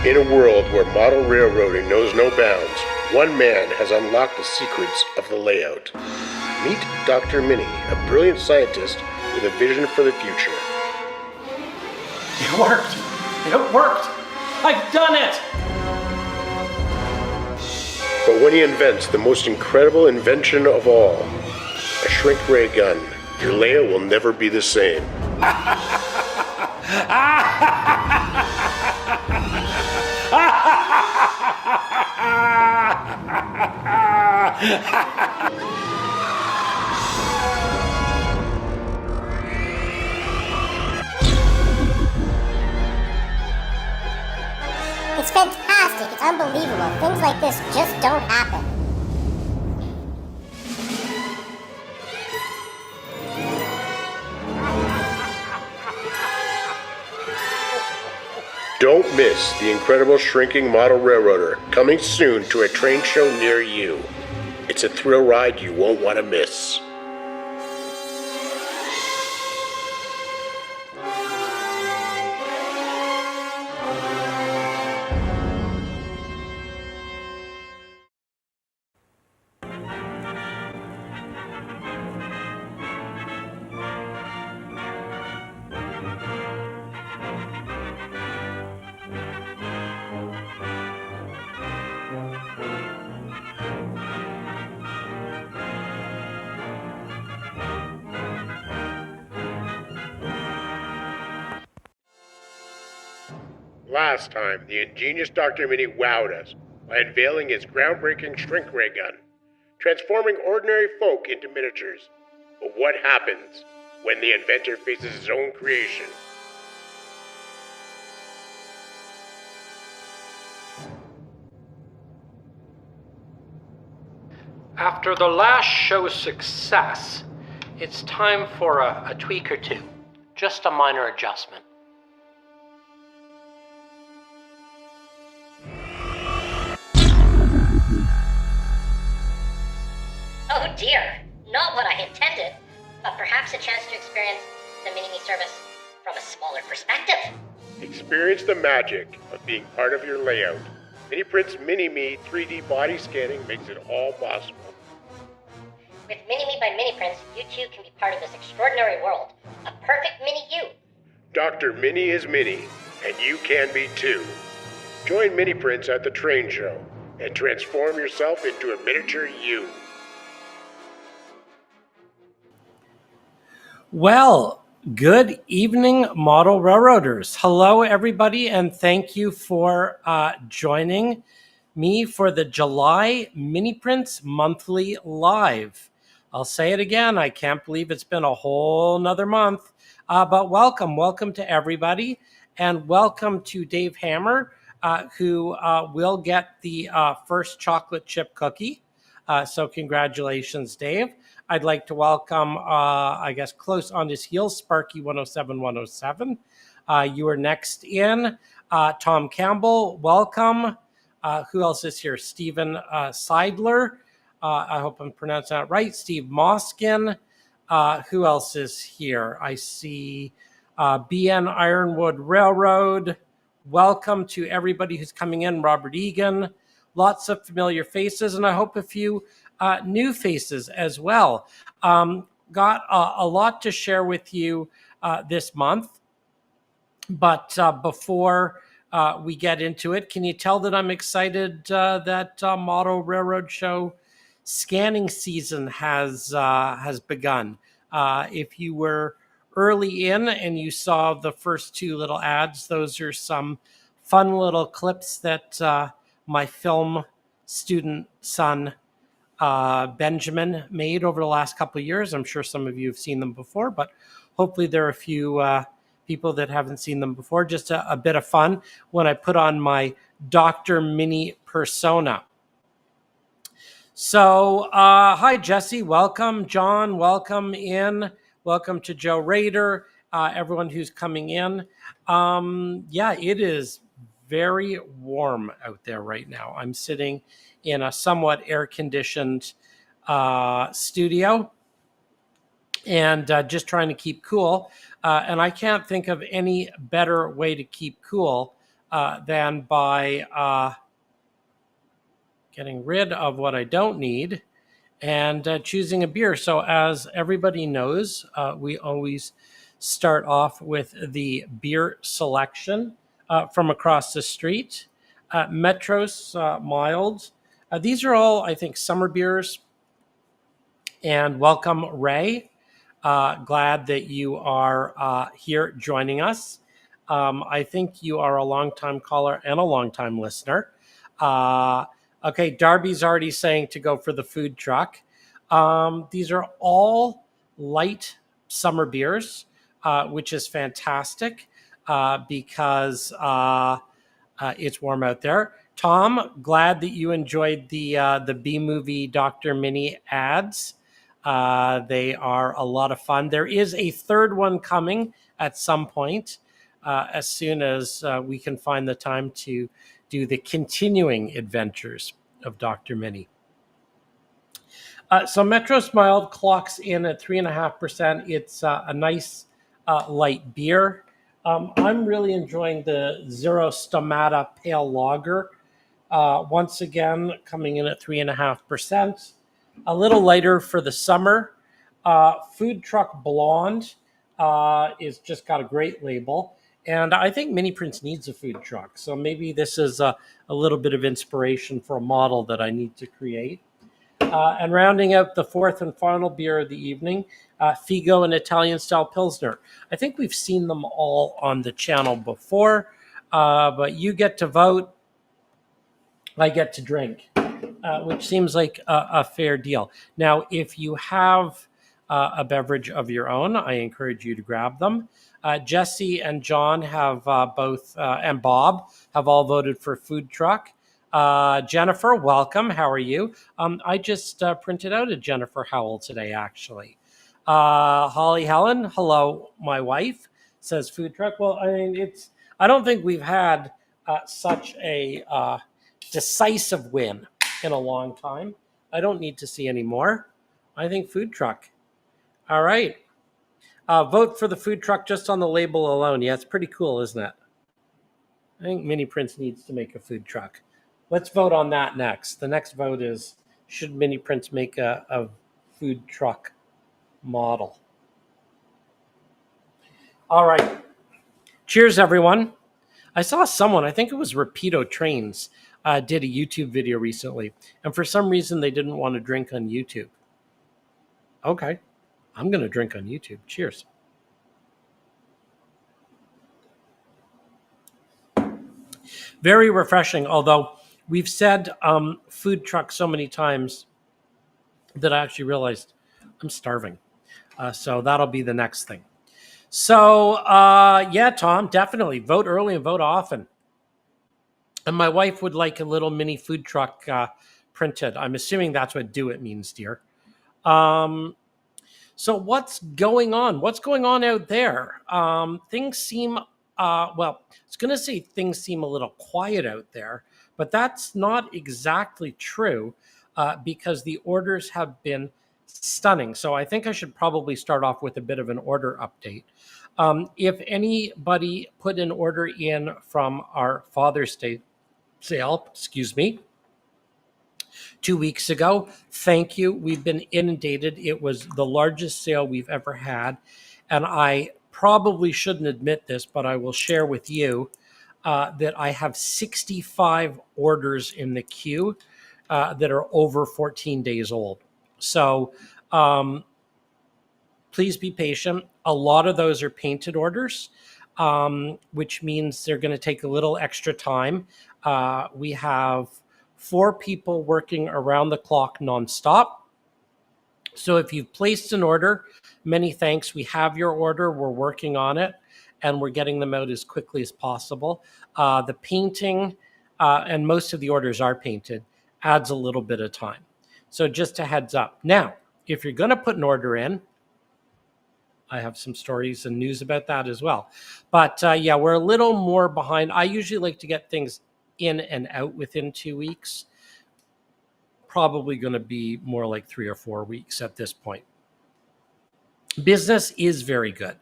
In a world where model railroading knows no bounds, one man has unlocked the secrets of the layout. Meet Dr. Mini, a brilliant scientist with a vision for the future. It worked! It worked! I've done it! But when he invents the most incredible invention of all, a shrink ray gun, your layout will never be the same. It's fantastic. It's unbelievable. Things like this just don't happen. Don't miss the incredible shrinking model railroader coming soon to a train show near you. It's a thrill ride you won't want to miss. Last time, the ingenious Dr. Mini wowed us by unveiling his groundbreaking shrink ray gun, transforming ordinary folk into miniatures. But what happens when the inventor faces his own creation? After the last show's success, it's time for a tweak or two. Just a minor adjustment. Oh dear, not what I intended, but perhaps a chance to experience the Mini-Me service from a smaller perspective. Experience the magic of being part of your layout. Miniprint's Mini-Me 3D body scanning makes it all possible. With Mini-Me by Miniprints, you too can be part of this extraordinary world. A perfect mini-you. Dr. Mini is Mini, and you can be too. Join Miniprints at the train show and transform yourself into a miniature you. Well, good evening, model railroaders. Hello, everybody, and thank you for joining me for the July Miniprints Monthly Live. I'll say it again. I can't believe it's been a whole nother month, but welcome to everybody, and welcome to Dave Hammer, who will get the first chocolate chip cookie. So congratulations, Dave. I'd like to welcome, close on his heels, Sparky 107. You are next in. Tom Campbell, welcome. Who else is here? Stephen Seidler. I hope I'm pronouncing that right. Steve Moskin. Who else is here? I see BN Ironwood Railroad. Welcome to everybody who's coming in. Robert Egan. Lots of familiar faces, and I hope a few new faces as well. Got a lot to share with you this month, but before we get into it, can you tell that I'm excited that Model Railroad Show scanning season has begun? If you were early in and you saw the first two little ads, those are some fun little clips that my film student son Benjamin made over the last couple of years. I'm sure some of you have seen them before, but hopefully there are a few people that haven't seen them before. Just a bit of fun when I put on my Dr. Mini persona. So, hi, Jesse. Welcome. John, welcome in. Welcome to Joe Rader, everyone who's coming in. It is very warm out there right now. I'm sitting in a somewhat air-conditioned studio and just trying to keep cool. And I can't think of any better way to keep cool than by getting rid of what I don't need and choosing a beer. So, as everybody knows, we always start off with the beer selection from across the street. Metros Mild. These are all, I think, summer beers. And welcome, Ray. Glad that you are here joining us. I think you are a longtime caller and a longtime listener. Okay, Darby's already saying to go for the food truck. These are all light summer beers, which is fantastic because it's warm out there. Tom, glad that you enjoyed the B movie Dr. Mini ads. They are a lot of fun. There is a third one coming at some point, as soon as we can find the time to do the continuing adventures of Dr. Mini. So Metro Mild clocks in at 3.5%. It's a nice light beer. I'm really enjoying the Zero Stomata Pale Lager. Once again, coming in at 3.5%. A little lighter for the summer. Food Truck Blonde is just got a great label. And I think Mini Prints needs a food truck. So maybe this is a little bit of inspiration for a model that I need to create. And rounding out the fourth and final beer of the evening, Figo and Italian Style Pilsner. I think we've seen them all on the channel before, but you get to vote. I get to drink, which seems like a fair deal. Now, if you have a beverage of your own, I encourage you to grab them. Jesse and John have both, and Bob have all voted for food truck. Jennifer, welcome. How are you? I just printed out a Jennifer Howell today, actually. Holly Helen, hello, my wife, says food truck. Well, I mean, I don't think we've had such a decisive win in a long time. I don't need to see any more. I think food truck. All right. Vote for the food truck just on the label alone. Yeah, it's pretty cool, isn't it? I think Mini Prints needs to make a food truck. Let's vote on that next. The next vote is, should Mini Prints make a food truck model? All right. Cheers, everyone. I saw someone, I think it was Rapido Trains, did a YouTube video recently. And for some reason, they didn't want to drink on YouTube. Okay. I'm going to drink on YouTube. Cheers. Very refreshing, although we've said food truck so many times that I actually realized I'm starving. So that'll be the next thing. So, yeah, Tom, definitely vote early and vote often. And my wife would like a little mini food truck printed. I'm assuming that's what do it means, dear. So what's going on? What's going on out there? Things seem, I was going to say things seem a little quiet out there, but that's not exactly true because the orders have been stunning. So I think I should probably start off with a bit of an order update. If anybody put an order in from our Father's Day sale, 2 weeks ago, thank you. We've been inundated. It was the largest sale we've ever had. And I probably shouldn't admit this, but I will share with you that I have 65 orders in the queue that are over 14 days old. So please be patient. A lot of those are painted orders, which means they're going to take a little extra time. We have 4 people working around the clock nonstop. So if you've placed an order, many thanks. We have your order. We're working on it, and we're getting them out as quickly as possible. The painting, and most of the orders are painted, adds a little bit of time. So just a heads up. Now, if you're going to put an order in, I have some stories and news about that as well. But yeah, we're a little more behind. I usually like to get things in and out within 2 weeks. Probably going to be more like 3 or 4 weeks at this point. Business is very good.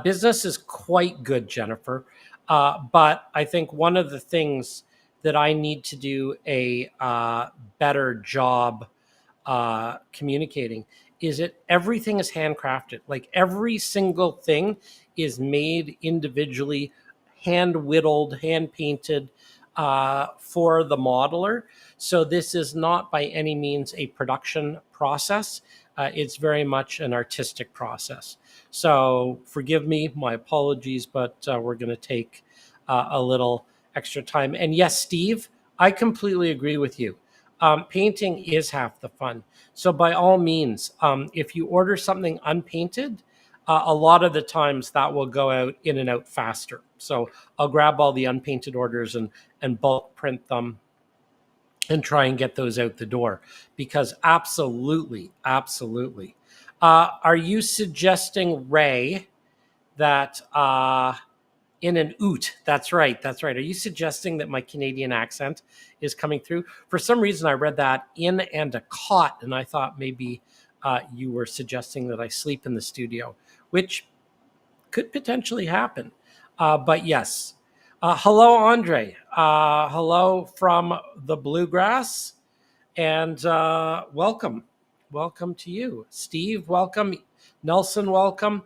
Business is quite good, Jennifer. But I think one of the things that I need to do a better job communicating is that everything is handcrafted. Like every single thing is made individually, hand whittled, hand painted for the modeler. So this is not by any means a production process. It's very much an artistic process. So forgive me, my apologies, but we're going to take a little extra time. And yes, Steve, I completely agree with you. Painting is half the fun. So by all means, if you order something unpainted, a lot of the times that will go out in and out faster. So I'll grab all the unpainted orders and bulk print them and try and get those out the door, because absolutely, absolutely. Are you suggesting, Ray, that in an oot? That's right. That's right. Are you suggesting that my Canadian accent is coming through? For some reason, I read that in and a cot, and I thought maybe you were suggesting that I sleep in the studio, which could potentially happen. But yes. Hello, Andre. Hello from the Bluegrass, and welcome. Welcome to you. Steve, welcome. Nelson, welcome.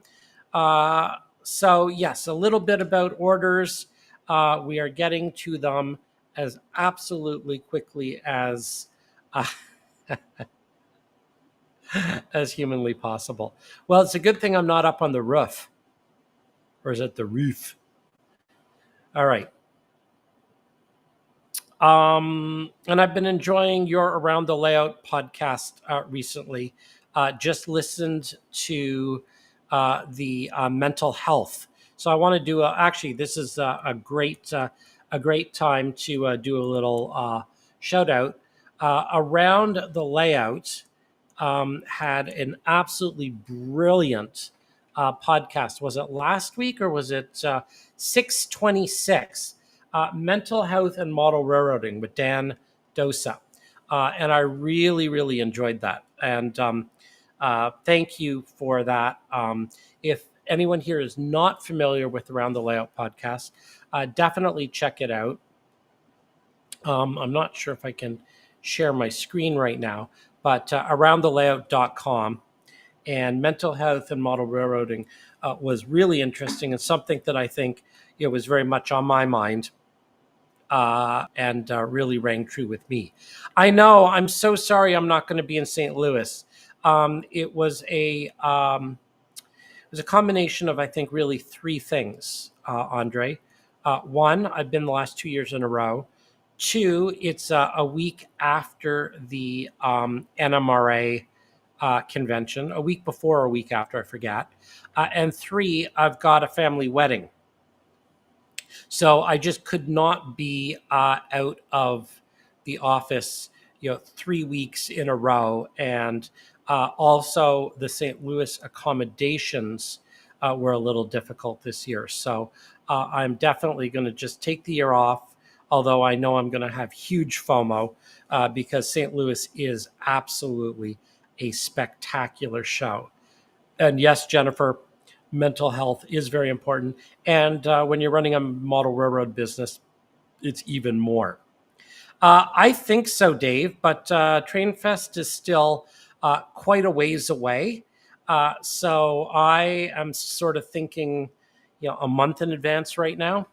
So yes, a little bit about orders. We are getting to them as absolutely quickly uh, as humanly possible. Well, it's a good thing I'm not up on the roof. Or is it the roof? All right. And I've been enjoying your Around the Layout podcast recently. Just listened to the mental health. So I want to do actually, this is a great time to do a little shout out. Around the Layout had an absolutely brilliant podcast. Was it last week or was it 626? Mental Health and Model Railroading with Dan Dosa. And I really, really enjoyed that. And thank you for that. If anyone here is not familiar with Around the Layout podcast, definitely check it out. I'm not sure if I can share my screen right now, but aroundthelayout.com. And mental health and model railroading was really interesting and something that I think was very much on my mind and really rang true with me. I know. I'm so sorry. I'm not going to be in St. Louis. It was a combination of, I think, really three things, Andre. One, I've been the last 2 years in a row. Two, it's a week after the NMRA convention, a week before or a week after, I forget. And three, I've got a family wedding. So I just could not be out of the office, 3 weeks in a row. And also the St. Louis accommodations were a little difficult this year. So I'm definitely going to just take the year off, although I know I'm going to have huge FOMO because St. Louis is absolutely a spectacular show. And yes, Jennifer, mental health is very important. And when you're running a model railroad business, it's even more. I think so, Dave, but TrainFest is still quite a ways away. So I am sort of thinking, a month in advance right now.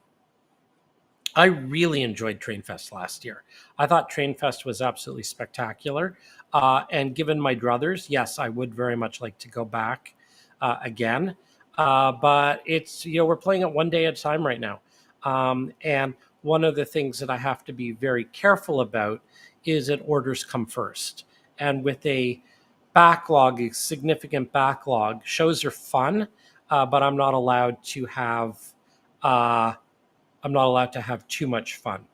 I really enjoyed TrainFest last year. I thought TrainFest was absolutely spectacular. And given my druthers, yes, I would very much like to go back again. But it's, we're playing it one day at a time right now. And one of the things that I have to be very careful about is that orders come first. And with a backlog, a significant backlog, shows are fun, but I'm not allowed to have too much fun.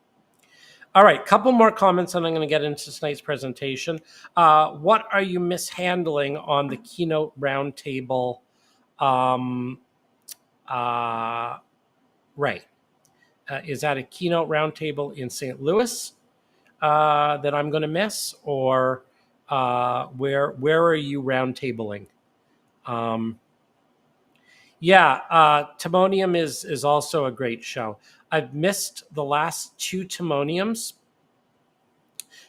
All right, couple more comments, and I'm going to get into tonight's presentation. What are you mishandling on the keynote roundtable? Right. Is that a keynote roundtable in St. Louis that I'm going to miss, or where are you roundtabling? Yeah, Timonium is also a great show. I've missed the last two Timoniums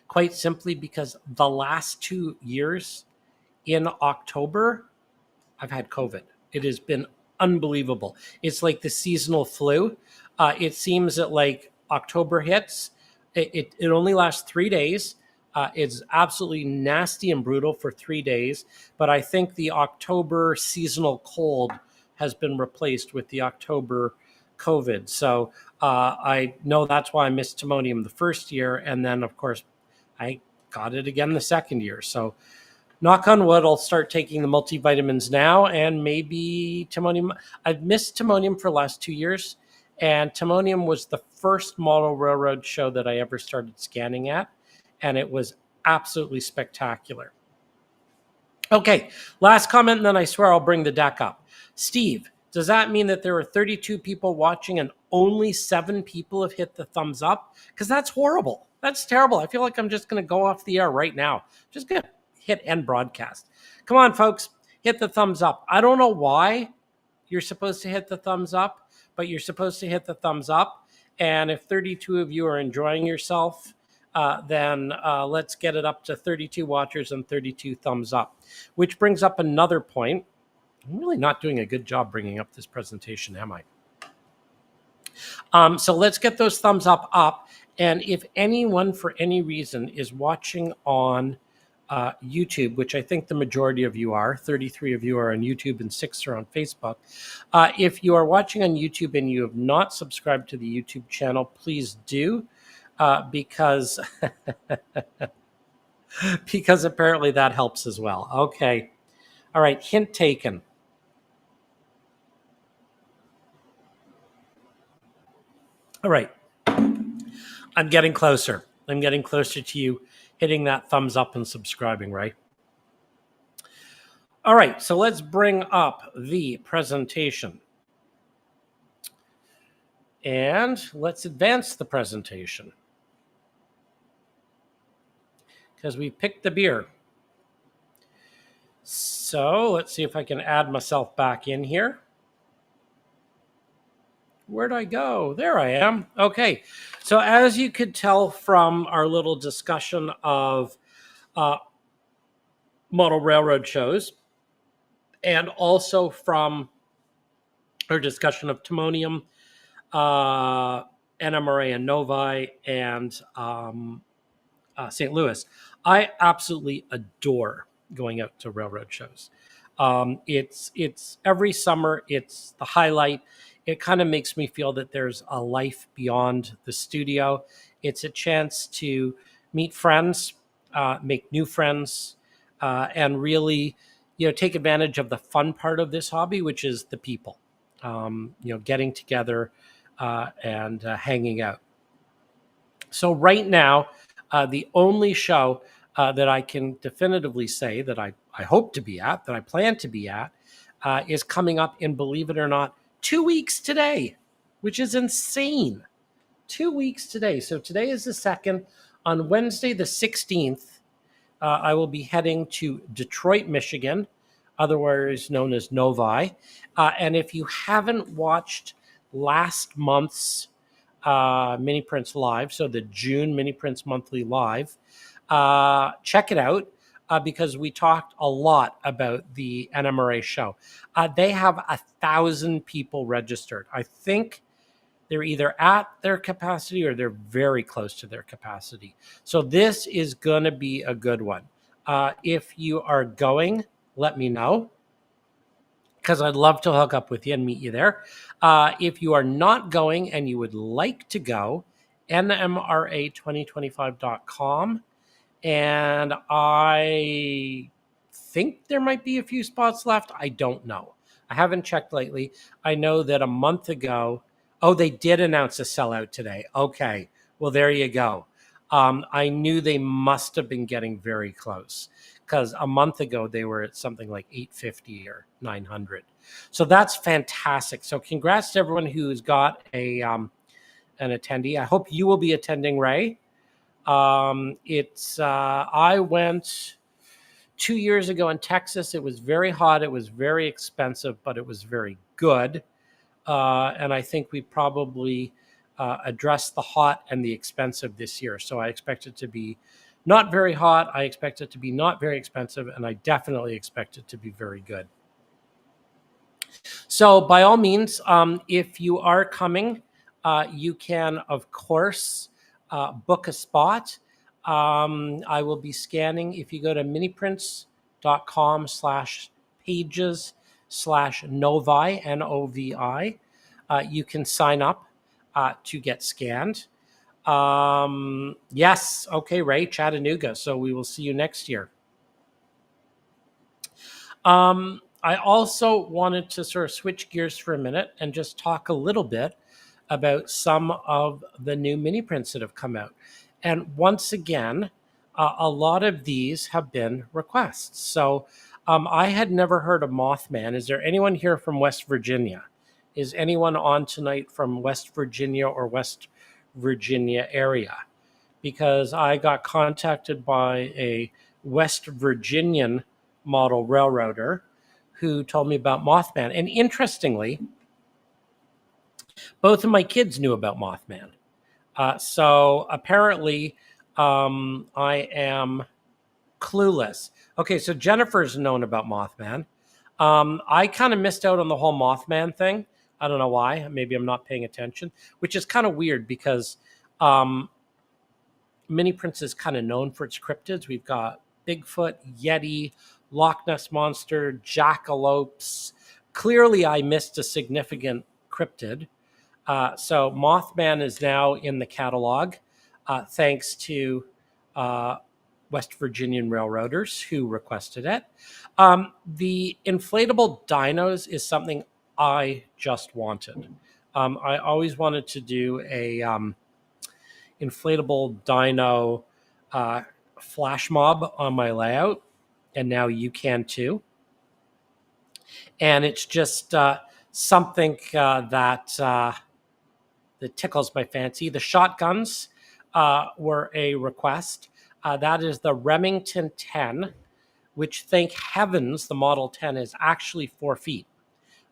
quite simply because the last 2 years in October, I've had COVID. It has been unbelievable. It's like the seasonal flu. It seems that like October hits, it only lasts 3 days. It's absolutely nasty and brutal for 3 days. But I think the October seasonal cold has been replaced with the October COVID. So I know that's why I missed Timonium the first year. And then, of course, I got it again the second year. So knock on wood, I'll start taking the multivitamins now and maybe Timonium. I've missed Timonium for the last 2 years. And Timonium was the first model railroad show that I ever started scanning at. And it was absolutely spectacular. Okay, last comment, and then I swear I'll bring the deck up. Steve, does that mean that there are 32 people watching and only 7 people have hit the thumbs up? Because that's horrible. That's terrible. I feel like I'm just going to go off the air right now. Just going to hit end broadcast. Come on, folks, hit the thumbs up. I don't know why you're supposed to hit the thumbs up, but you're supposed to hit the thumbs up. And if 32 of you are enjoying yourself, then let's get it up to 32 watchers and 32 thumbs up, which brings up another point. I'm really not doing a good job bringing up this presentation, am I? So let's get those thumbs up. And if anyone, for any reason, is watching on YouTube, which I think the majority of you are, 33 of you are on YouTube and 6 are on Facebook. If you are watching on YouTube and you have not subscribed to the YouTube channel, please do. Because because apparently that helps as well. Okay. All right. Hint taken. All right. I'm getting closer. I'm getting closer to you hitting that thumbs up and subscribing, right? All right. So let's bring up the presentation. And let's advance the presentation. Because we picked the beer. So let's see if I can add myself back in here. Where'd I go? There I am. Okay. So as you could tell from our little discussion of model railroad shows, and also from our discussion of Timonium, NMRA and Novi, and St. Louis, I absolutely adore going out to railroad shows. It's every summer. It's the highlight. It kind of makes me feel that there's a life beyond the studio. It's a chance to meet friends, make new friends, and really, take advantage of the fun part of this hobby, which is the people. Getting together and hanging out. So right now, the only show that I can definitively say that I hope to be at, that I plan to be at, is coming up in, believe it or not, 2 weeks today, which is insane. 2 weeks today. So today is the 2nd. On Wednesday, the 16th, I will be heading to Detroit, Michigan, otherwise known as Novi. And if you haven't watched last month's Mini Prints Live, so the June Mini Prints Monthly Live, check it out because we talked a lot about the NMRA show. They have 1,000 people registered. I think they're either at their capacity or they're very close to their capacity. So this is going to be a good one. If you are going, let me know, because I'd love to hook up with you and meet you there. If you are not going and you would like to go, nmra2025.com. And I think there might be a few spots left. I don't know. I haven't checked lately. I know that a month ago, they did announce a sellout today. Okay, well, there you go. I knew they must have been getting very close because a month ago they were at something like 850 or 900. So that's fantastic. So congrats to everyone who's got an attendee. I hope you will be attending, Ray. I went 2 years ago in Texas. It was very hot. It was very expensive, but it was very good. And I think we probably addressed the hot and the expensive this year. So I expect it to be not very hot. I expect it to be not very expensive. And I definitely expect it to be very good. So by all means, if you are coming, you can, of course, book a spot. I will be scanning. If you go to miniprints.com/pages/novi, Novi, you can sign up to get scanned. Yes. Okay, Ray, Chattanooga. So we will see you next year. I also wanted to sort of switch gears for a minute and just talk a little bit about some of the new mini prints that have come out. And once again, a lot of these have been requests. So I had never heard of Mothman. Is there anyone here from West Virginia? Is anyone on tonight from West Virginia or West Virginia area? Because I got contacted by a West Virginian model railroader who told me about Mothman. And interestingly, both of my kids knew about Mothman. So apparently, I am clueless. Okay, so Jennifer's known about Mothman. I kind of missed out on the whole Mothman thing. I don't know why. Maybe I'm not paying attention, which is kind of weird because Mini Prints is kind of known for its cryptids. We've got Bigfoot, Yeti, Loch Ness Monster, jackalopes. Clearly, I missed a significant cryptid. So Mothman is now in the catalog, thanks to West Virginian railroaders who requested it. The inflatable dinos is something I just wanted. I always wanted to do a inflatable dino flash mob on my layout, and now you can too. And it's just something that tickles my fancy. The shotguns were a request. That is the Remington 10, which, thank heavens, the Model 10 is actually 4 feet,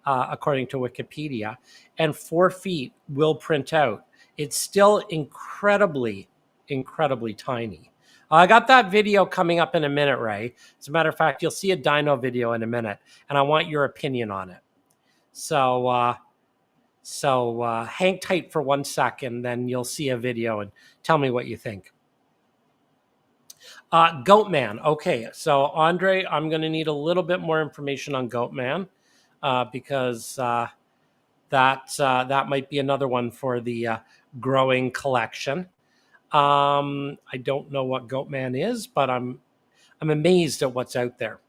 according to Wikipedia, and 4 feet will print out. It's still incredibly, incredibly tiny. I got that video coming up in a minute, Ray. As a matter of fact, you'll see a dino video in a minute, and I want your opinion on it. So hang tight for 1 second, then you'll see a video and tell me what you think. Goatman. Okay, so Andre, I'm going to need a little bit more information on Goatman because that might be another one for the growing collection. I don't know what Goatman is, but I'm amazed at what's out there.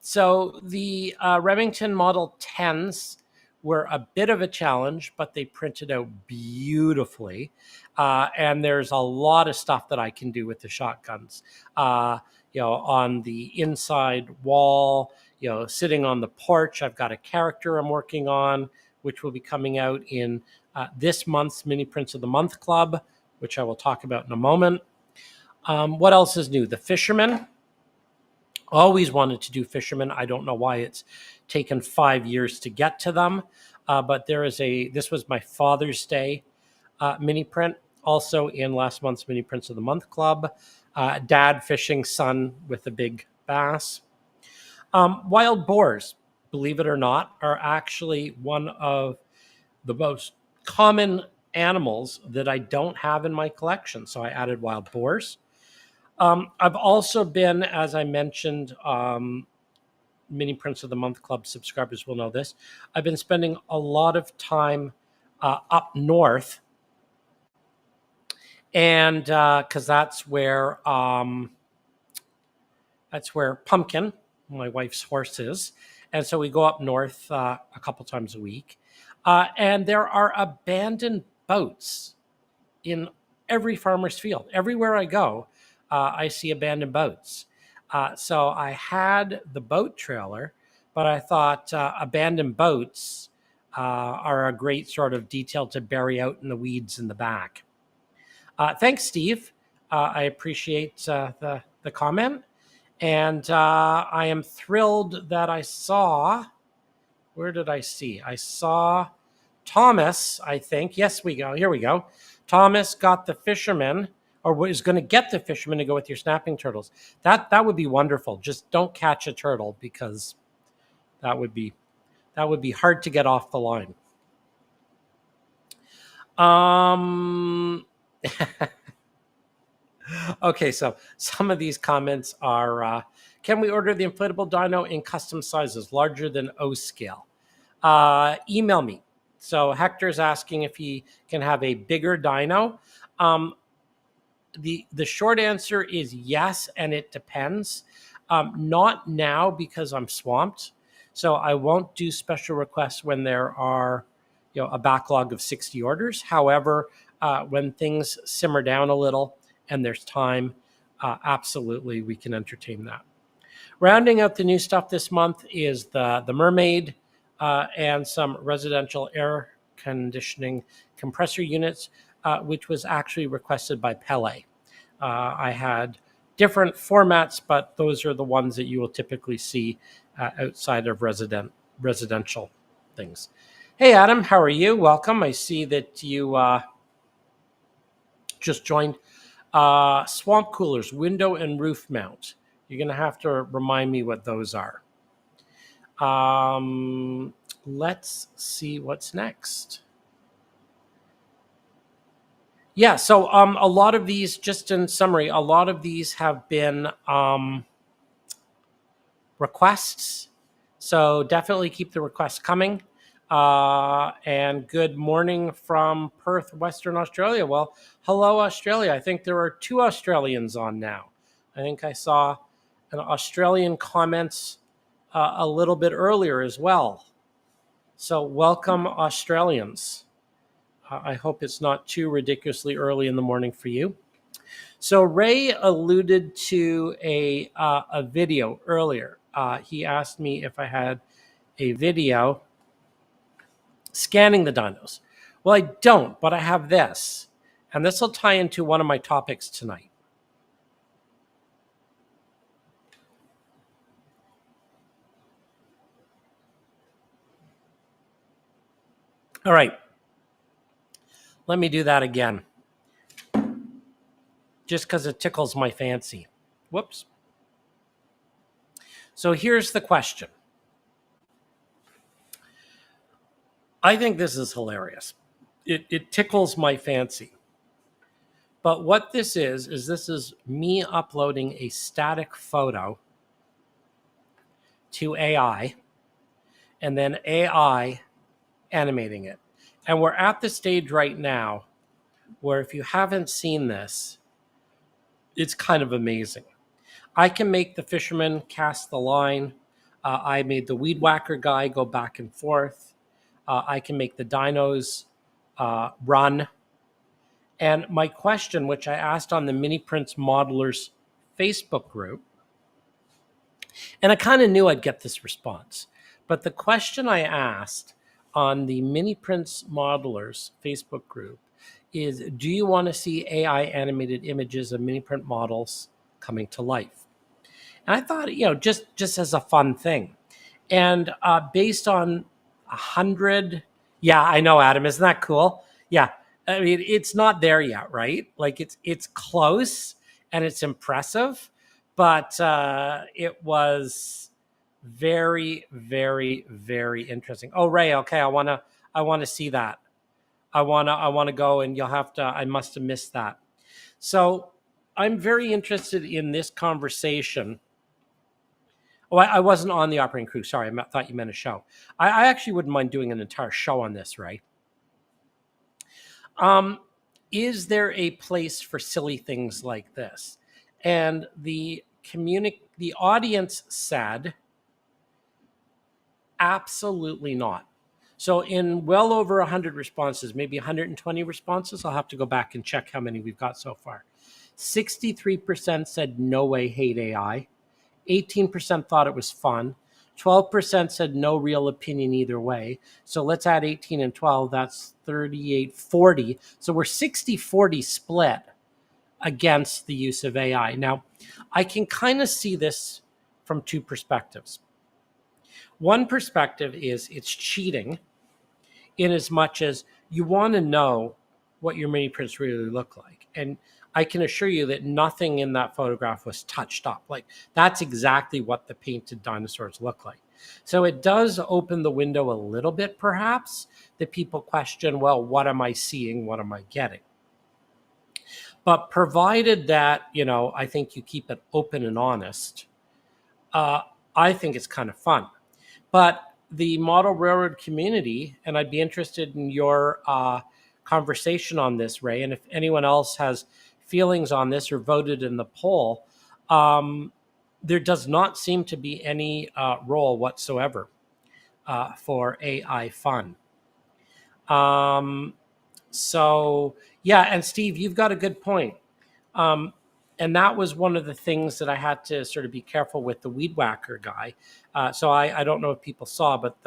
So the Remington Model 10s were a bit of a challenge, but they printed out beautifully. And there's a lot of stuff that I can do with the shotguns. On the inside wall, sitting on the porch, I've got a character I'm working on, which will be coming out in this month's Mini Prints of the Month Club, which I will talk about in a moment. What else is new? The Fisherman. Always wanted to do Fisherman. I don't know why it's taken 5 years to get to them. But this was my Father's Day mini print, also in last month's Mini Prints of the Month Club. Dad fishing son with a big bass. Wild boars, believe it or not, are actually one of the most common animals that I don't have in my collection. So I added wild boars. I've also been, as I mentioned, Mini Prints of the Month Club subscribers will know this. I've been spending a lot of time up north, and because that's where Pumpkin, my wife's horse, is, and so we go up north a couple times a week, and there are abandoned boats in every farmer's field. Everywhere I go, I see abandoned boats. So I had the boat trailer, but I thought abandoned boats are a great sort of detail to bury out in the weeds in the back. Thanks, Steve. I appreciate the comment. And I am thrilled that I saw Where did I see? I saw Thomas, I think. Yes, we go. Here we go. Thomas got the fisherman, or was going to get the fisherman to go with your snapping turtles. That would be wonderful. Just don't catch a turtle, because that would be hard to get off the line. Okay, so some of these comments are, can we order the inflatable dino in custom sizes, larger than O scale? Email me. So Hector's asking if he can have a bigger dino. The short answer is yes, and it depends. Not now, because I'm swamped. So I won't do special requests when there are, a backlog of 60 orders. However, when things simmer down a little and there's time, absolutely we can entertain that. Rounding out the new stuff this month is the Mermaid and some residential air conditioning compressor units, which was actually requested by Pele. I had different formats, but those are the ones that you will typically see outside of residential things. Hey, Adam, how are you? Welcome. I see that you just joined. Swamp coolers, window and roof mount. You're going to have to remind me what those are. Let's see what's next. Yeah, so a lot of these, just in summary, a lot of these have been requests. So definitely keep the requests coming. And good morning from Perth, Western Australia. Well, hello, Australia. I think there are 2 Australians on now. I think I saw an Australian comments a little bit earlier as well. So welcome, Australians. I hope it's not too ridiculously early in the morning for you. So Ray alluded to a video earlier. He asked me if I had a video scanning the dinos. Well, I don't, but I have this. And this will tie into one of my topics tonight. All right. Let me do that again. Just because it tickles my fancy. Whoops. So here's the question. I think this is hilarious. It tickles my fancy. But what this is this is me uploading a static photo to AI, and then AI animating it. And we're at the stage right now where, if you haven't seen this, it's kind of amazing. I can make the fisherman cast the line. I made the weed whacker guy go back and forth. I can make the dinos run. And my question, which I asked on the Miniprints Modelers Facebook group, and I kind of knew I'd get this response, but the question I asked on the Miniprints Modelers Facebook group is, do you want to see AI animated images of mini print models coming to life? And I thought, just as a fun thing. And based on 100, yeah, I know, Adam, isn't that cool? Yeah, I mean, it's not there yet, right? Like it's close and it's impressive, but it was very, very, very interesting. Oh, Ray, okay, I want to see that. I want to go, and I must have missed that. So I'm very interested in this conversation. Oh, I wasn't on the operating crew. Sorry, I thought you meant a show. I actually wouldn't mind doing an entire show on this, right? Is there a place for silly things like this? And the audience said, absolutely not. So in well over 100 responses, maybe 120 responses, I'll have to go back and check how many we've got so far. 63% said no way, hate AI. 18% thought it was fun. 12% said no real opinion either way. So let's add 18 and 12. That's 38, 40. So we're 60-40 split against the use of AI. Now, I can kind of see this from 2 perspectives. One perspective is it's cheating in as much as you want to know what your mini prints really look like. And I can assure you that nothing in that photograph was touched up. Like that's exactly what the painted dinosaurs look like. So it does open the window a little bit, perhaps, that people question, well, what am I seeing? What am I getting? But provided that, I think you keep it open and honest, uh, I think it's kind of fun. But the model railroad community, and I'd be interested in your conversation on this, Ray, and if anyone else has feelings on this or voted in the poll, there does not seem to be any role whatsoever for AI fun. So, yeah, and Steve, you've got a good point. Um, and that was one of the things that I had to sort of be careful with the weed whacker guy. So I don't know if people saw, but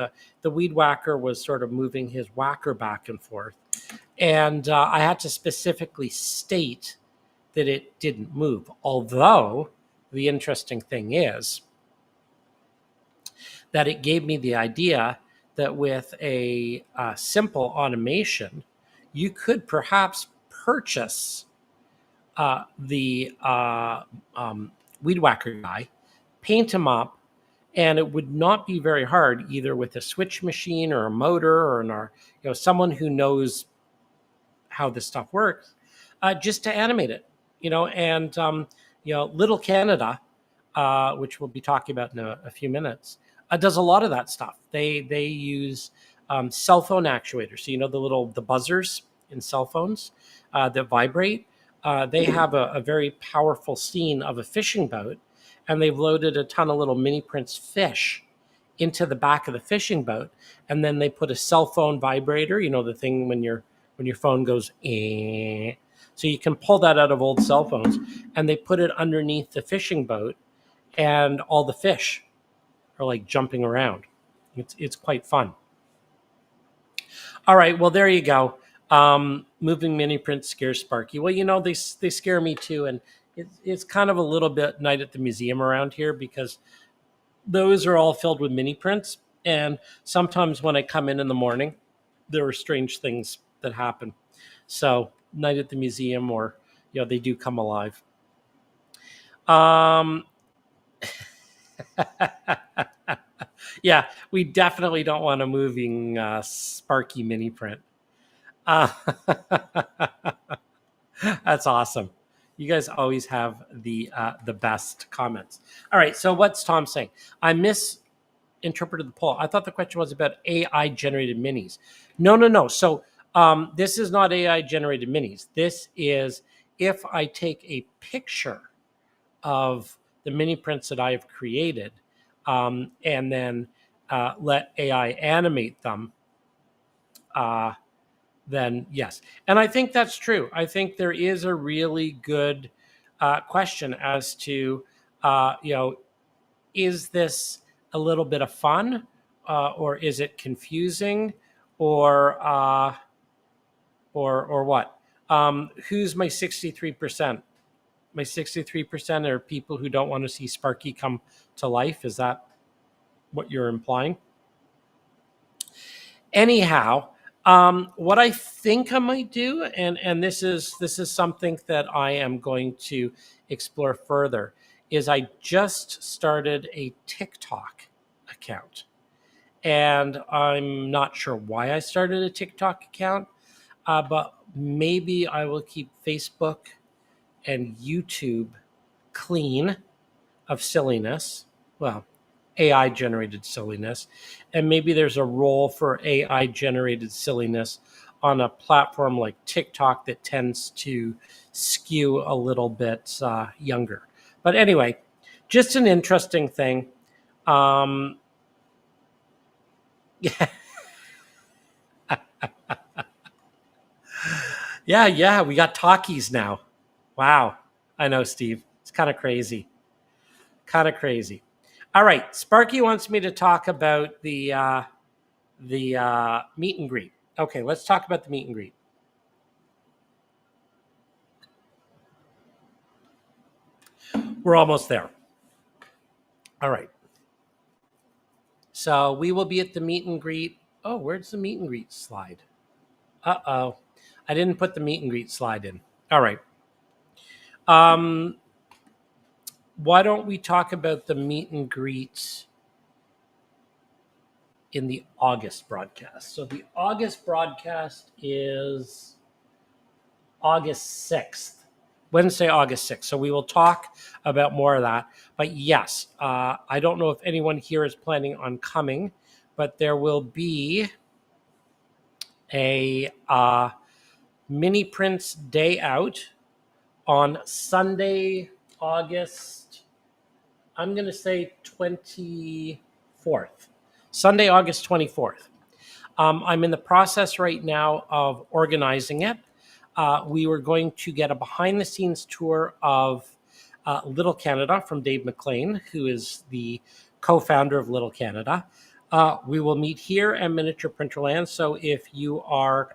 the weed whacker was sort of moving his whacker back and forth. And I had to specifically state that it didn't move. Although the interesting thing is that it gave me the idea that with a simple automation, you could perhaps purchase the weed whacker guy, paint him up, and it would not be very hard either with a switch machine or a motor or someone who knows how this stuff works, just to animate it. And Little Canada, which we'll be talking about in a few minutes, does a lot of that stuff. They use cell phone actuators. So the buzzers in cell phones that vibrate. They have a very powerful scene of a fishing boat, and they've loaded a ton of little mini prints fish into the back of the fishing boat, and then they put a cell phone vibrator. The thing when your phone goes, eh. So you can pull that out of old cell phones, and they put it underneath the fishing boat, and all the fish are like jumping around. It's quite fun. All right, well there you go. Moving mini prints scares Sparky. Well, they scare me too, and it's kind of a little bit night at the museum around here because those are all filled with mini prints, and sometimes when I come in the morning, there are strange things that happen. So night at the museum, or they do come alive. Yeah, we definitely don't want a moving Sparky mini print. That's awesome. You guys always have the best comments. All right, so what's Tom saying? I misinterpreted the poll. I thought the question was about AI generated minis. No. So this is not AI generated minis. This is if I take a picture of the mini prints that I have created, and then let AI animate them. Then yes. And I think that's true. I think there is a really good question as to, is this a little bit of fun, or is it confusing, or what? Who's my 63%? My 63% are people who don't want to see Sparky come to life. Is that what you're implying? Anyhow, what I think I might do, and this is something that I am going to explore further, is I just started a TikTok account, and I'm not sure why I started a TikTok account, but maybe I will keep Facebook and YouTube clean of silliness. Well, AI generated silliness. And maybe there's a role for AI generated silliness on a platform like TikTok that tends to skew a little bit younger. But anyway, just an interesting thing. Yeah, yeah, we got talkies now. Wow. I know, Steve. It's kind of crazy. Kind of crazy. All right, Sparky wants me to talk about the meet and greet. Okay, let's talk about the meet and greet. We're almost there. All right. So we will be at the meet and greet. Oh, where's the meet and greet slide? Uh-oh. I didn't put the meet and greet slide in. All right. Why don't we talk about the meet and greet in the August broadcast? So the August broadcast is August 6th. Wednesday, August 6th. So we will talk about more of that. But yes, I don't know if anyone here is planning on coming, but there will be a mini prints day out on Sunday, August, I'm going to say 24th. Sunday, August 24th. I'm in the process right now of organizing it. We were going to get a behind the scenes tour of Little Canada from Dave McLean, who is the co founder of Little Canada. We will meet here at Miniature Printerland. So if you are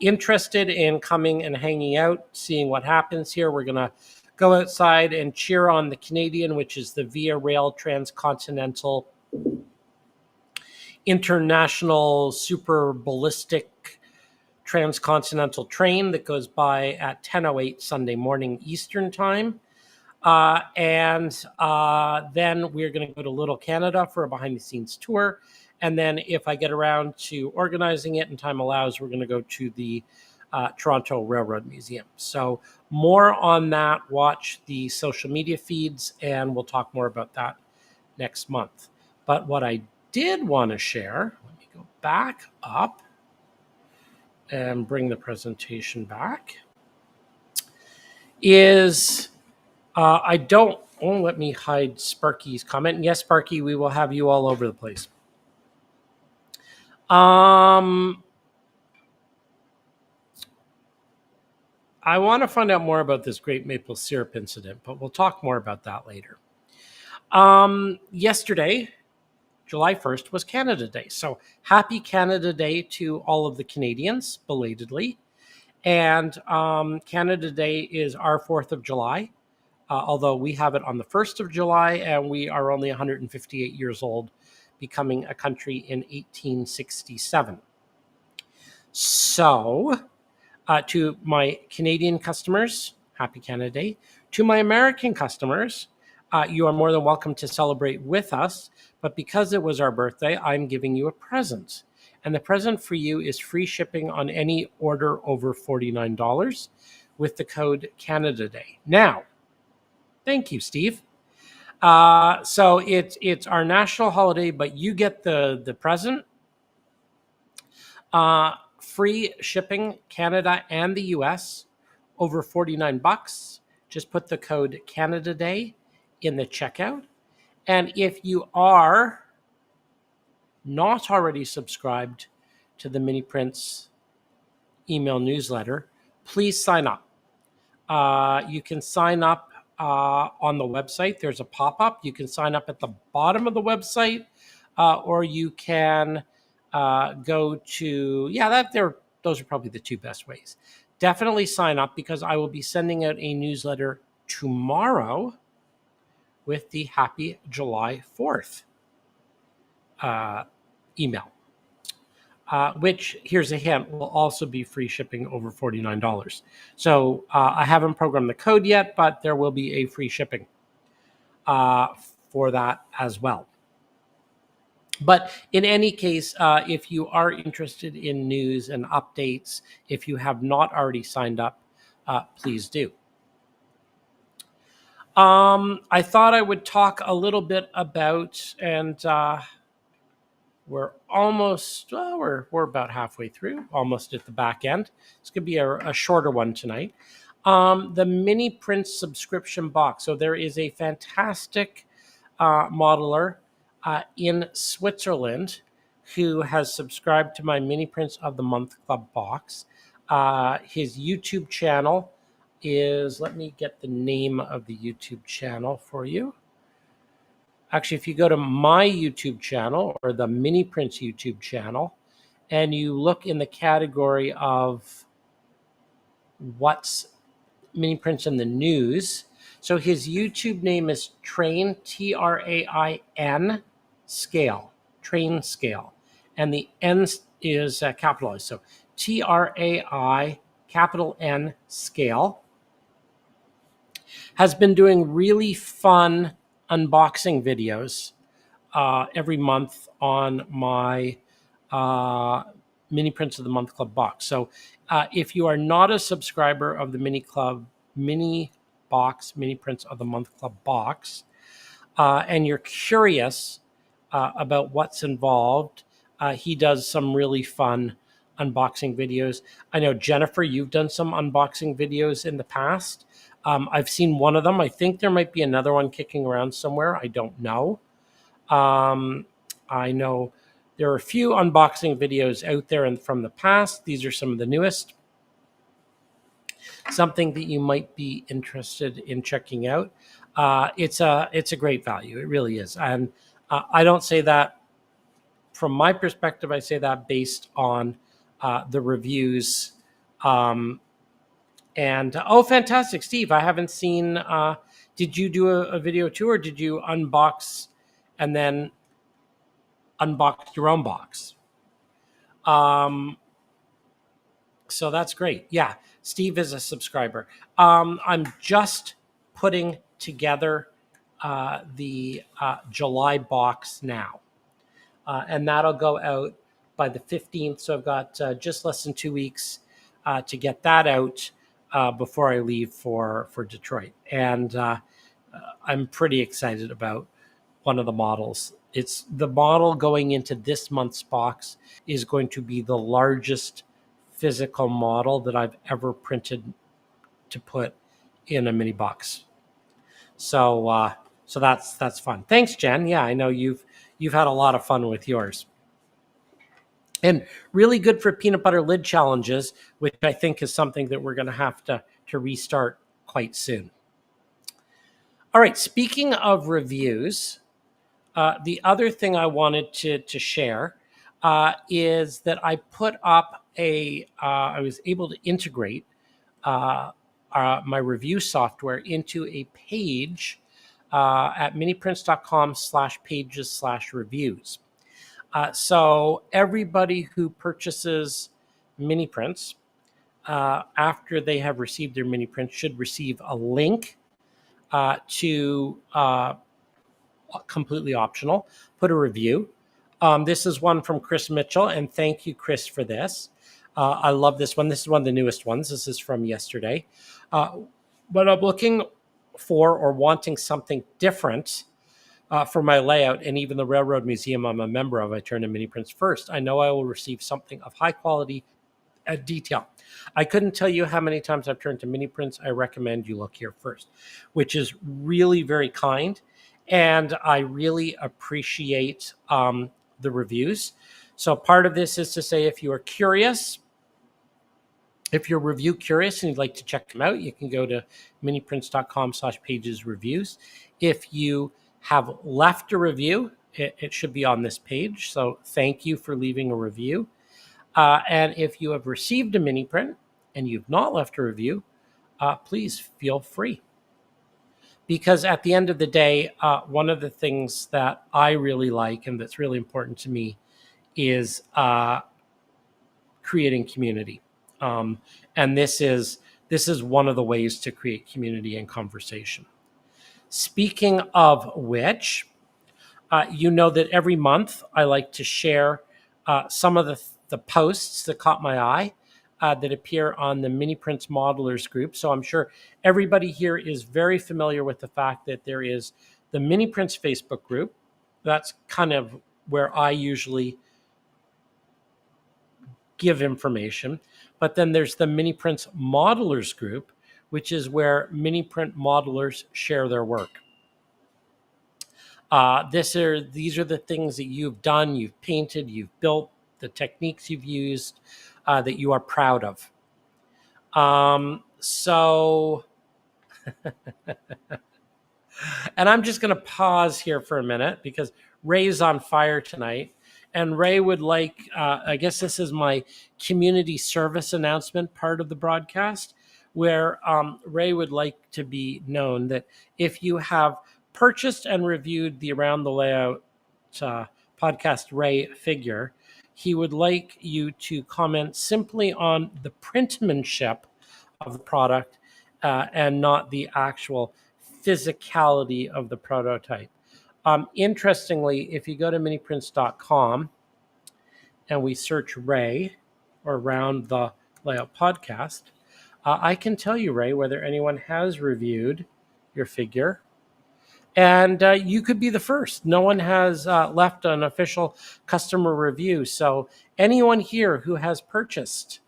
interested in coming and hanging out, seeing what happens here, we're going to go outside and cheer on the Canadian, which is the Via Rail Transcontinental International Super Ballistic Transcontinental Train that goes by at 10:08 Sunday morning Eastern Time. And then we're going to go to Little Canada for a behind the scenes tour. And then if I get around to organizing it and time allows, we're going to go to the Toronto Railroad Museum. So more on that, watch the social media feeds, and we'll talk more about that next month. But what I did want to share, let me go back up and bring the presentation back, is I don't, let me hide Sparky's comment. Yes, Sparky, we will have you all over the place. I want to find out more about this grape maple syrup incident, but we'll talk more about that later. Yesterday, July 1st, was Canada Day. So happy Canada Day to all of the Canadians, belatedly. And Canada Day is our 4th of July, although we have it on the 1st of July, and we are only 158 years old, becoming a country in 1867. So, to my Canadian customers, happy Canada Day. To my American customers, you are more than welcome to celebrate with us. But because it was our birthday, I'm giving you a present. And the present for you is free shipping on any order over $49 with the code Canada Day. Now, thank you, Steve. So it's our national holiday, but you get the present. Free shipping, Canada and the US, over $49. Just put the code Canada Day in the checkout. And if you are not already subscribed to the Mini Prints email newsletter, please sign up. You can sign up on the website. There's a pop-up. You can sign up at the bottom of the website, or you can go to, those are probably the two best ways. Definitely sign up, because I will be sending out a newsletter tomorrow with the Happy July 4th email, which, here's a hint, will also be free shipping over $49. So I haven't programmed the code yet, but there will be a free shipping for that as well. But in any case, if you are interested in news and updates, if you have not already signed up, please do. I thought I would talk a little bit about, and we're almost, we're about halfway through, almost at the back end. It's going to be a shorter one tonight. The Mini Prints subscription box. So there is a fantastic modeler in Switzerland who has subscribed to my Mini Prints of the Month Club box. His YouTube channel is, let me get the name of the YouTube channel for you. Actually, if you go to my YouTube channel, or the Mini Prints YouTube channel, and you look in the category of what's Mini Prints in the news, so his YouTube name is Train, Train Scale. train scale, and the N is capitalized. So TRAI capital N scale has been doing really fun unboxing videos every month on my Mini Prints of the Month Club box. So if you are not a subscriber of the Mini Prints of the Month Club box, and you're curious about what's involved, he does some really fun unboxing videos. I know, Jennifer, you've done some unboxing videos in the past. I've seen one of them. I think there might be another one kicking around somewhere. I don't know. I know there are a few unboxing videos out there and from the past. These are some of the newest. Something that you might be interested in checking out. It's a great value. It really is. And I don't say that from my perspective. I say that based on the reviews. Oh, fantastic, Steve! I haven't seen. Did you do a video too, or did you unbox and then unbox your own box? So that's great. Yeah, Steve is a subscriber. I'm just putting together the July box now, and that'll go out by the 15th. So I've got just less than 2 weeks to get that out before I leave for Detroit. And I'm pretty excited about one of the models. It's the model going into this month's box is going to be the largest physical model that I've ever printed to put in a mini box. So that's fun. Thanks, Jen. Yeah, I know you've had a lot of fun with yours. And really good for peanut butter lid challenges, which I think is something that we're going to have to restart quite soon. All right, speaking of reviews, the other thing I wanted to share is that I put up I was able to integrate my review software into a page at miniprints.com/pages/reviews. So everybody who purchases mini prints after they have received their mini print should receive a link to completely optional, put a review. This is one from Chris Mitchell, and thank you, Chris, for this. I love this one. This is one of the newest ones. This is from yesterday. When I'm looking for or wanting something different for my layout, and even the Railroad Museum I'm a member of, I turn to mini prints first. I know I will receive something of high quality and detail. I couldn't tell you how many times I've turned to mini prints. I recommend you look here first, which is really very kind. And I really appreciate the reviews. So part of this is to say, if you are curious, if you're review curious and you'd like to check them out, you can go to miniprints.com/pages/reviews. If you have left a review, it should be on this page. So thank you for leaving a review. And if you have received a mini print and you've not left a review, please feel free. Because at the end of the day, one of the things that I really like and that's really important to me is creating community. And this is one of the ways to create community and conversation. Speaking of which, you know that every month I like to share some of the posts that caught my eye that appear on the Mini Prints Modelers group. So I'm sure everybody here is very familiar with the fact that there is the Mini Prints Facebook group. That's kind of where I usually give information. But then there's the Mini Prints Modelers group, which is where mini print modelers share their work. These are the things that you've done, you've painted, you've built, the techniques you've used that you are proud of. And I'm just going to pause here for a minute because Ray's on fire tonight. And Ray would like, I guess this is my community service announcement part of the broadcast, where Ray would like to be known that if you have purchased and reviewed the Around the Layout Podcast Ray figure, he would like you to comment simply on the printmanship of the product and not the actual physicality of the prototype. Interestingly, if you go to miniprints.com and we search Ray or Round the Layout Podcast, I can tell you, Ray, whether anyone has reviewed your figure. And you could be the first. No one has left an official customer review. So anyone here who has purchased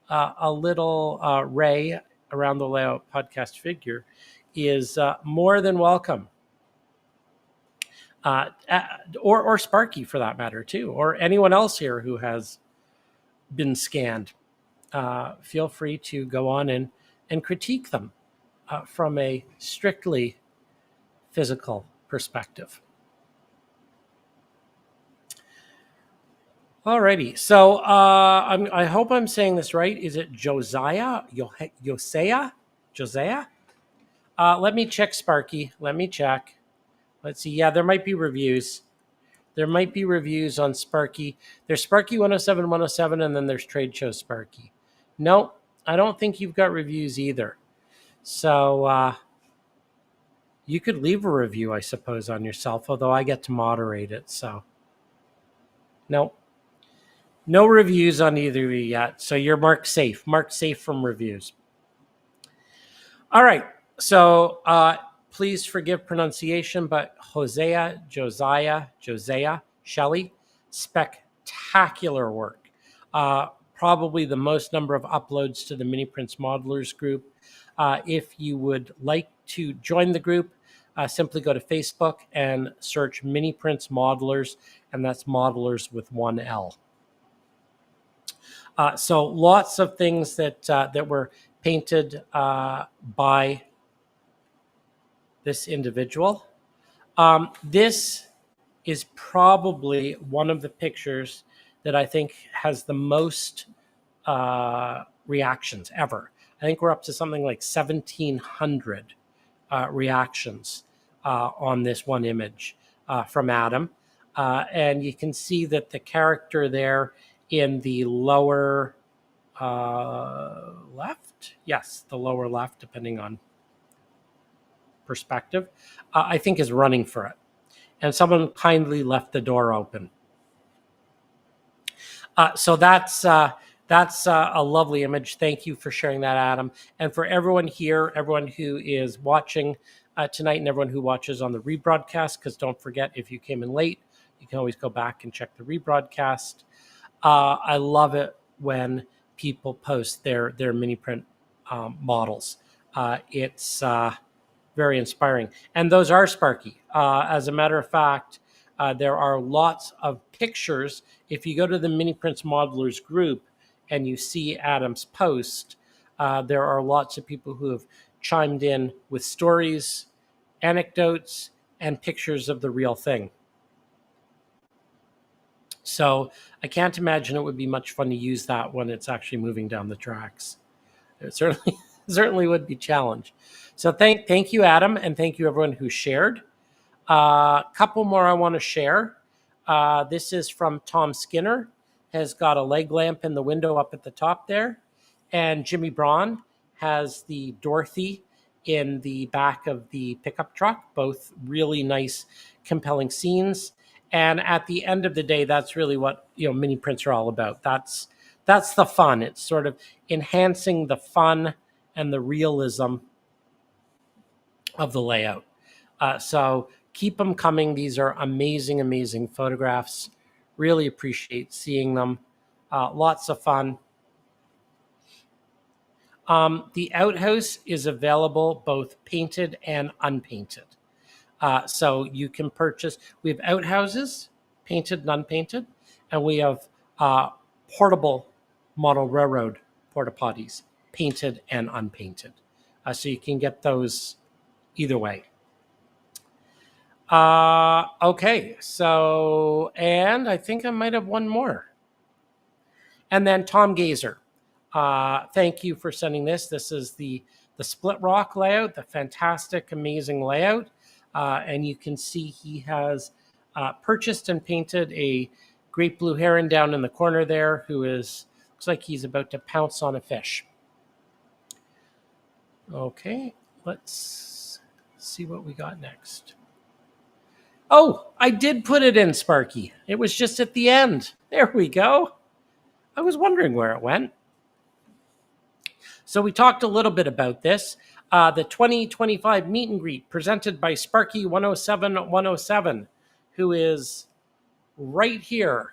a little Ray Around the Layout Podcast figure is more than welcome. Or Sparky for that matter too, or anyone else here who has been scanned. Feel free to go on and critique them from a strictly physical perspective. Alrighty, so I hope I'm saying this right. Is it Josiah? Josiah? Let me check, Sparky. Let me check. Let's see. Yeah, there might be reviews. There might be reviews on Sparky. There's Sparky 107, 107, and then there's Trade Show Sparky. No, I don't think you've got reviews either. So you could leave a review, I suppose, on yourself, although I get to moderate it. So no reviews on either of you yet. So you're marked safe. Marked safe from reviews. All right. So please forgive pronunciation, but Josiah, Shelley, spectacular work. Probably the most number of uploads to the Mini Prints Modelers group. If you would like to join the group, simply go to Facebook and search Mini Prints Modelers, and that's modelers with one L. So lots of things that were painted by this individual. This is probably one of the pictures that I think has the most reactions ever. I think we're up to something like 1,700 reactions on this one image from Adam. And you can see that the character there in the lower left, yes, the lower left, depending on perspective, I think is running for it. And someone kindly left the door open. So that's a lovely image. Thank you for sharing that, Adam. And for everyone here, everyone who is watching tonight, and everyone who watches on the rebroadcast, because don't forget, if you came in late, you can always go back and check the rebroadcast. I love it when people post their mini print models. It's very inspiring. And those are Sparky. As a matter of fact, there are lots of pictures. If you go to the Mini Prints Modelers group and you see Adam's post, there are lots of people who have chimed in with stories, anecdotes, and pictures of the real thing. So I can't imagine it would be much fun to use that when it's actually moving down the tracks. It certainly would be a challenge. So thank you, Adam, and thank you everyone who shared. A couple more I want to share. This is from Tom Skinner. Has got a leg lamp in the window up at the top there. And Jimmy Braun has the Dorothy in the back of the pickup truck. Both really nice, compelling scenes. And at the end of the day, that's really what mini prints are all about. That's the fun. It's sort of enhancing the fun and the realism of the layout. So keep them coming. These are amazing, amazing photographs. Really appreciate seeing them. Lots of fun. The outhouse is available both painted and unpainted. So you can purchase. We have outhouses, painted and unpainted, and we have portable model railroad porta potties, painted and unpainted. So you can get those either way. Okay, so, and I think I might have one more. And then Tom Gazer. Thank you for sending this. This is the split rock layout, the fantastic, amazing layout. And you can see he has purchased and painted a great blue heron down in the corner there who looks like he's about to pounce on a fish. Okay, let's see what we got next. Oh, I did put it in, Sparky. It was just at the end. There we go. I was wondering where it went. So we talked a little bit about this. The 2025 meet and greet presented by Sparky 107, who is right here,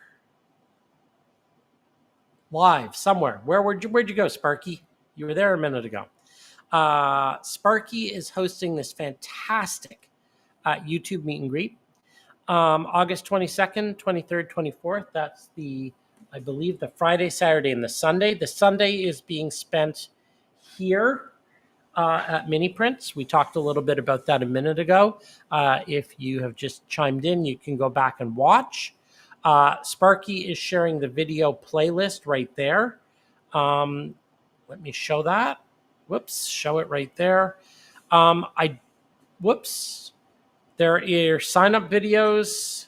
live somewhere. Where'd you go, Sparky? You were there a minute ago. Sparky is hosting this fantastic YouTube meet and greet. August 22nd, 23rd, 24th. That's I believe, the Friday, Saturday, and the Sunday. The Sunday is being spent here at Miniprints. We talked a little bit about that a minute ago. If you have just chimed in, you can go back and watch. Sparky is sharing the video playlist right there. Let me show that. Whoops, show it right there. There are sign-up videos.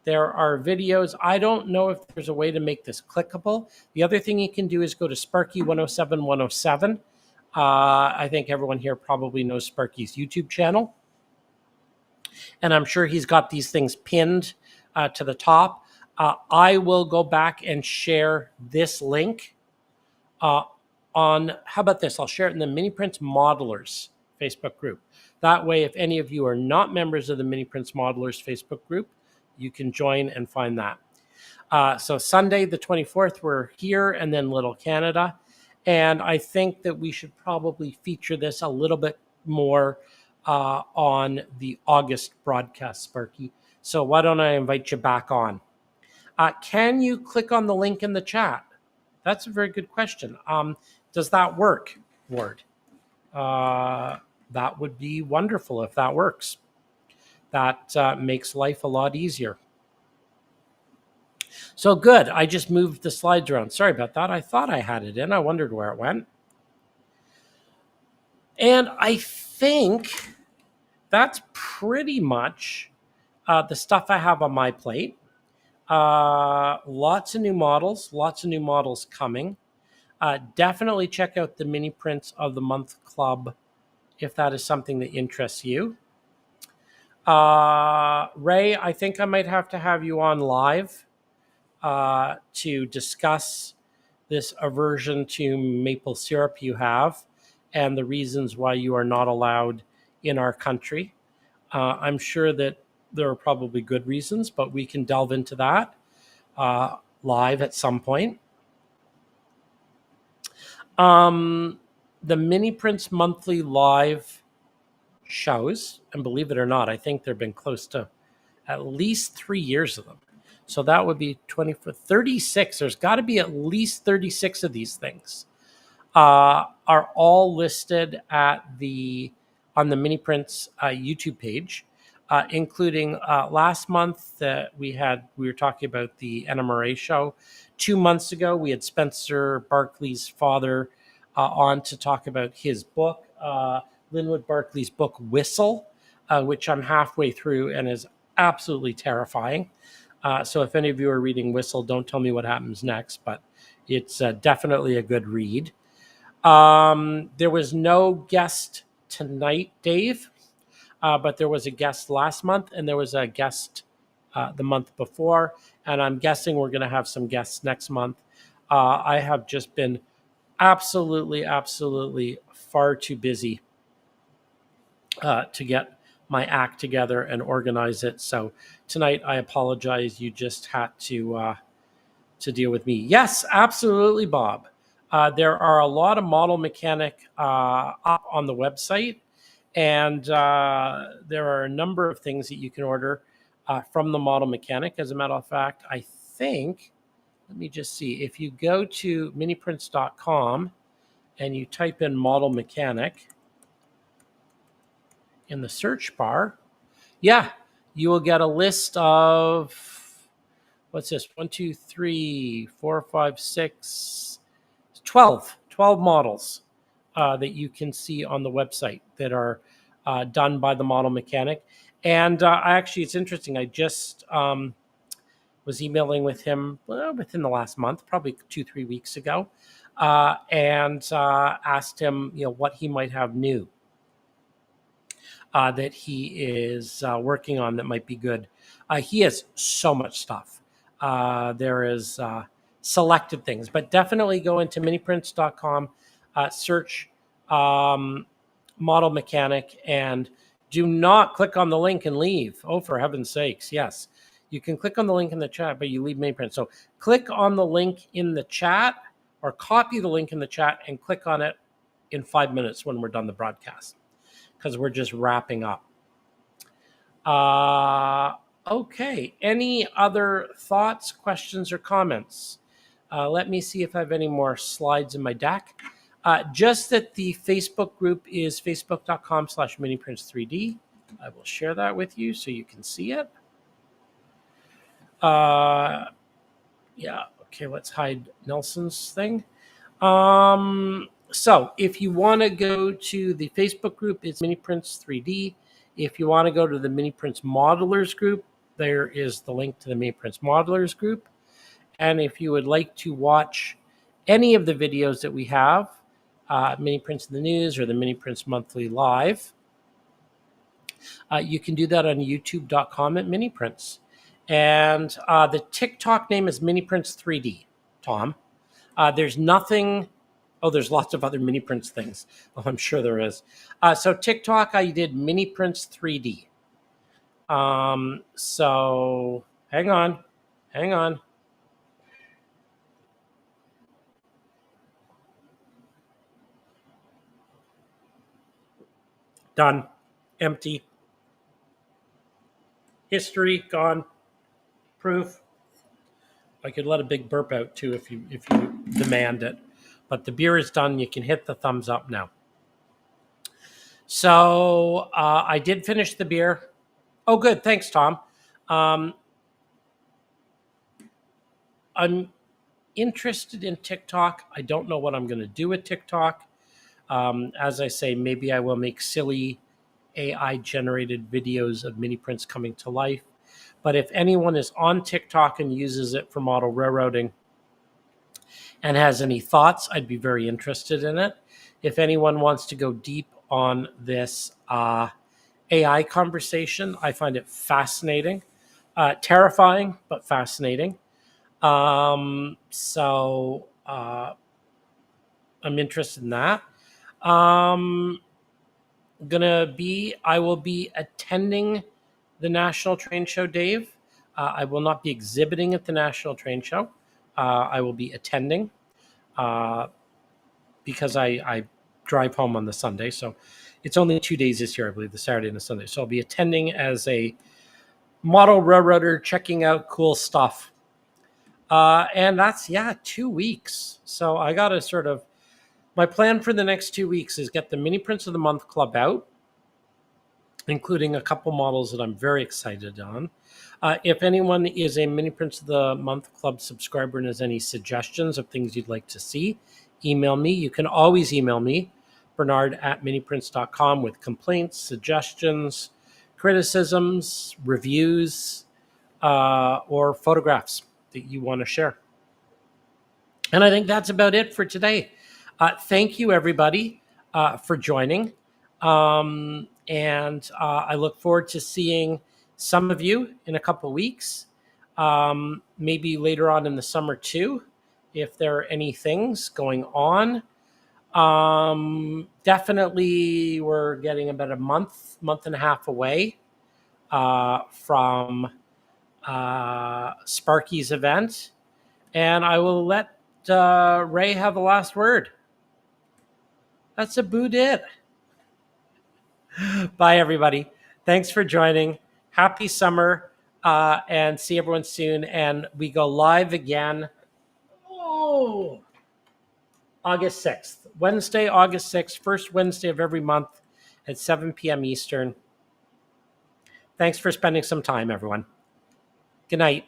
There are videos. I don't know if there's a way to make this clickable. The other thing you can do is go to Sparky 107. I think everyone here probably knows Sparky's YouTube channel. And I'm sure he's got these things pinned to the top. I will go back and share this link how about this? I'll share it in the Miniprints Modelers Facebook group. That way, if any of you are not members of the Miniprints Modelers Facebook group, you can join and find that. So Sunday, the 24th, we're here, and then Little Canada. And I think that we should probably feature this a little bit more on the August broadcast, Sparky. So why don't I invite you back on? Can you click on the link in the chat? That's a very good question. Does that work, Ward? That would be wonderful if that works. That makes life a lot easier. So good. I just moved the slides around. Sorry about that. I thought I had it in. I wondered where it went. And I think that's pretty much the stuff I have on my plate. Lots of new models coming. Definitely check out the Mini Prints of the Month Club if that is something that interests you. Ray, I think I might have to have you on live to discuss this aversion to maple syrup you have and the reasons why you are not allowed in our country. I'm sure that there are probably good reasons, but we can delve into that live at some point. The Mini Prints monthly live shows, and believe it or not, I think there have been close to at least 3 years of them. So that would be 36. There's got to be at least 36 of these things. Are all listed on the Mini Prints YouTube page, including last month that we were talking about the NMRA show. 2 months ago, we had Spencer Barkley's father on to talk about his book, Linwood Barkley's book, Whistle, which I'm halfway through and is absolutely terrifying. So if any of you are reading Whistle, don't tell me what happens next, but it's definitely a good read. There was no guest tonight, Dave, but there was a guest last month, and there was a guest the month before, and I'm guessing we're going to have some guests next month. I have just been absolutely far too busy to get my act together and organize it. So tonight, I apologize. You just had to deal with me. Yes, absolutely, Bob. There are a lot of Model Mechanic up on the website, and there are a number of things that you can order from the Model Mechanic. As a matter of fact, I think, let me just see, if you go to miniprints.com and you type in Model Mechanic in the search bar, yeah, you will get a list of, what's this, 1, 2, 3, 4, 5, 6, 12 models that you can see on the website that are done by the Model Mechanic. And actually, it's interesting. I just was emailing with him within the last month, probably 2-3 weeks ago, and asked him, what he might have new that he is working on that might be good. He has so much stuff. There is selected things, but definitely go into miniprints.com, search model mechanic, and do not click on the link and leave. Oh, for heaven's sakes, yes. You can click on the link in the chat, but you leave Miniprint. So click on the link in the chat or copy the link in the chat and click on it in 5 minutes when we're done the broadcast, because we're just wrapping up. Okay. Any other thoughts, questions, or comments? Let me see if I have any more slides in my deck. Just that the Facebook group is facebook.com/miniprints3D. I will share that with you so you can see it. Yeah. Okay. Let's hide Nelson's thing. So if you want to go to the Facebook group, it's miniprints3D. If you want to go to the Miniprints Modelers group, there is the link to the Miniprints Modelers group. And if you would like to watch any of the videos that we have, Miniprints in the News or the Miniprints Monthly Live, you can do that on youtube.com at Miniprints. And the TikTok name is Miniprints3D, Tom. There's nothing... Oh, there's lots of other Miniprints things. Oh, I'm sure there is. So TikTok, I did Miniprints3D. So hang on. Done. Empty. History gone. Proof. I could let a big burp out too if you demand it. But the beer is done. You can hit the thumbs up now. So I did finish the beer. Oh, good. Thanks, Tom. I'm interested in TikTok. I don't know what I'm going to do with TikTok. As I say, maybe I will make silly AI-generated videos of mini prints coming to life. But if anyone is on TikTok and uses it for model railroading and has any thoughts, I'd be very interested in it. If anyone wants to go deep on this AI conversation, I find it fascinating, terrifying, but fascinating. So I'm interested in that. I will be attending the National Train Show, Dave. I will not be exhibiting at the National Train Show. I will be attending because I drive home on the Sunday. So it's only 2 days this year, I believe, the Saturday and the Sunday. So I'll be attending as a model railroader, checking out cool stuff. And that's, 2 weeks. So I got to my plan for the next 2 weeks is get the Mini Prints of the Month Club out, including a couple models that I'm very excited on. If anyone is a Mini Prints of the Month Club subscriber and has any suggestions of things you'd like to see, email me. You can always email me, Bernard@miniprints.com, with complaints, suggestions, criticisms, reviews, or photographs that you want to share. And I think that's about it for today. Thank you, everybody, for joining. And I look forward to seeing some of you in a couple weeks, maybe later on in the summer too, if there are any things going on. Definitely, we're getting about a month and a half away from Sparky's event. And I will let Ray have the last word. That's about it. Bye, everybody. Thanks for joining. Happy summer, and see everyone soon. And we go live again. August 6th. Wednesday, August 6th, first Wednesday of every month at 7 p.m. Eastern. Thanks for spending some time, everyone. Good night.